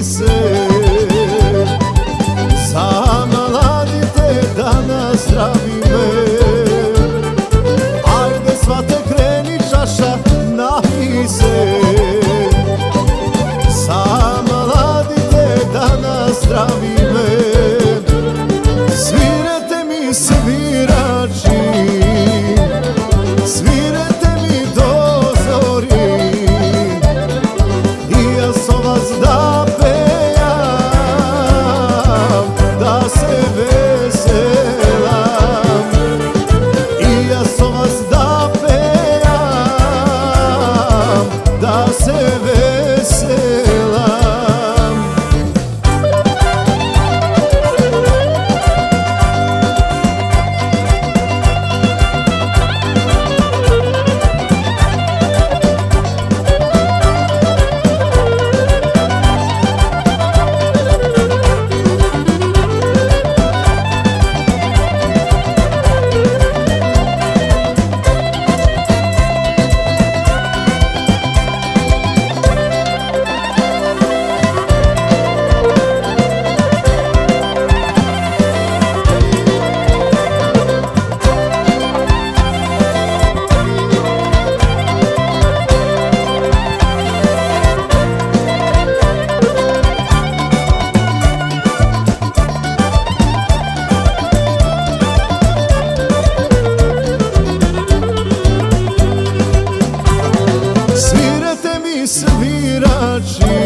se. Zamladite da nazdravi me. Ajde svate kreni čaša, napij se. Zamladite da nazdravi me. Svirete mi svirači, svirete mi do zori, i ja sam vas da pejam, da se veselam. I ja sam vas da pejam, da se veselam. Svirate mi svirači,